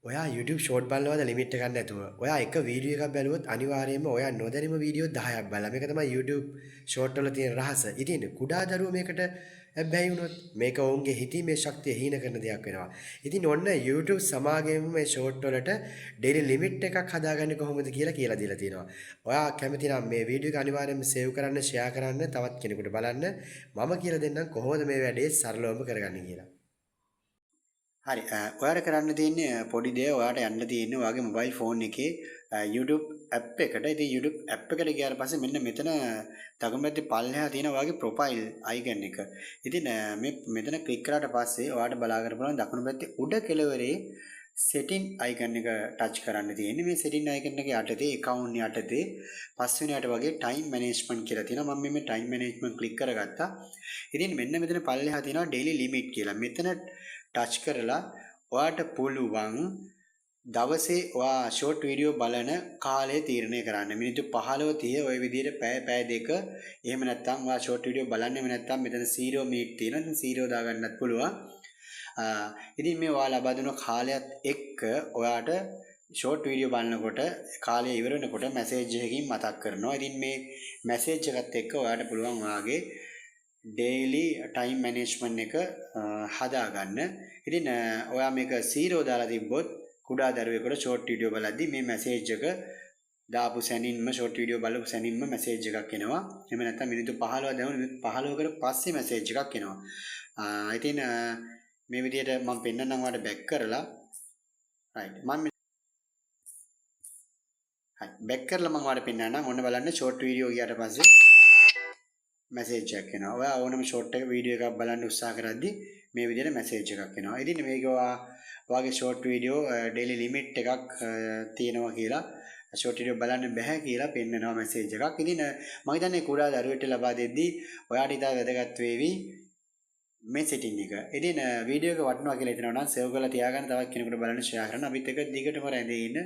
ඔයා YouTube short බලනවාද limit එකක් නැතුව? ඔයා එක වීඩියෝ එකක් බැලුවොත් අනිවාර්යයෙන්ම ඔයා නොදැනීම වීඩියෝ 10ක් බලලා. මේක තමයි YouTube ෂෝට් වල තියෙන රහස. ඉතින් කුඩා දරුවෝ මේකට බැහැ වුණොත් මේක ඔවුන්ගේ හිතීමේ ශක්තිය හීන කරන දෙයක් වෙනවා. ඉතින් ඔන්න YouTube සමාගමෙම මේ ෂෝට් වලට ඩේලි ලිමිට් එකක් හදාගන්නේ කොහොමද කියලා දීලා තියෙනවා. ඔයා කැමති නම් මේ වීඩියෝ එක අනිවාර්යයෙන්ම සේව් කරන්න, ෂෙයා කරන්න, තවත් කෙනෙකුට බලන්න. මම කියලා දෙන්නම් කොහොමද මේ වැඩේ සරලවම කරගන්නේ කියලා. හරි ඔයාට කරන්න තියෙන්නේ පොඩි දේ ඔයාට යන්න තියෙන්නේ ඔයාගේ මොබයිල් ෆෝන් එකේ YouTube app එකට. ඉතින් YouTube app එකට ගියාට පස්සේ මෙන්න මෙතන තගමැද්දේ පල්ලෙහා තියෙන ඔයාගේ ප්‍රොෆයිල් icon එක. ඉතින් මේ මෙතන ක්ලික් කරාට පස්සේ ඔයාට බලා ගන්න පුළුවන් දකුණු පැත්තේ උඩ කෙළවරේ setting icon එක touch කරන්න තියෙන්නේ. මේ setting icon එක යටතේ account යටතේ පස්වෙනියට වගේ time management කියලා තියෙනවා. මම මේ time management ක්ලික් කරගත්තා. ඉතින් මෙන්න මෙතන පල්ලෙහා තියෙනවා daily limit කියලා. මෙතන ටච් කරලා ඔයාට පුළුවන් දවසේ ඔයා ෂෝට් වීඩියෝ බලන කාලය තීරණය කරන්න. මිනිත්තු 15 30 ওই විදිහට පැය දෙක එහෙම නැත්නම් ඔයා ෂෝට් වීඩියෝ බලන්නෙම නැත්නම් මෙතන 0 මිනිත් තියෙනවා. ඉතින් 0 දාගන්නත් පුළුවන්. ඉතින් මේ ඔයා ලබා දුන කාලයත් එක්ක ඔයාට ෂෝට් වීඩියෝ බලනකොට කාලය ඉවර වෙනකොට මැසේජ් එකකින් මතක් කරනවා. ඉතින් මේ මැසේජ් එකත් එක්ක ඔයාට පුළුවන් ඔයාගේ daily time management එක හදාගන්න. ඉතින් ඔයා මේක 0 දාලා තිබ්බොත් කුඩා දරුවෙකුට ෂෝට් වීඩියෝ බලද්දි මේ මැසේජ් එක දාපු සැනින්ම ෂෝට් වීඩියෝ බලපු සැනින්ම මැසේජ් එකක් එනවා. එහෙම නැත්නම් මිනිත්තු 15 දැමුණු මිනිත්තු 15කට පස්සේ මැසේජ් එකක් එනවා. ඉතින් මේ විදිහට මම පෙන්නන්නම් ඔයාලට බැක් කරලා. right මම හරි බැක් කරලා මම ඔයාලට පෙන්නන්නම්. ඔන්න බලන්න ෂෝට් වීඩියෝ ගියාට පස්සේ මැසේජ් එකක් එනවා. ඔයා ඕනම ෂෝට් එක වීඩියෝ එකක් බලන්න උත්සාහ කරද්දී මේ විදිහට මැසේජ් එකක් එනවා. ඉතින් මේක ඔයාගේ ෂෝට් වීඩියෝ ඩේලි ලිමිට් එකක් තියෙනවා කියලා ෂෝට් වීඩියෝ බලන්න බෑ කියලා පෙන්නනවා මැසේජ් එකක්. ඉතින් මම හිතන්නේ කුඩා දරුවෙක්ට ලබා දෙද්දී ඔයාට ඉතා වැදගත් වේවි මේ සෙටින් එක. ඉතින් වීඩියෝ එක වටිනවා කියලා හිතනවා නම් සේව් කරලා තියාගන්න තවත් කෙනෙකුට බලන්න ෂෙයා කරන්න. අපිත් එක්ක දිගටම රැඳී ඉන්න.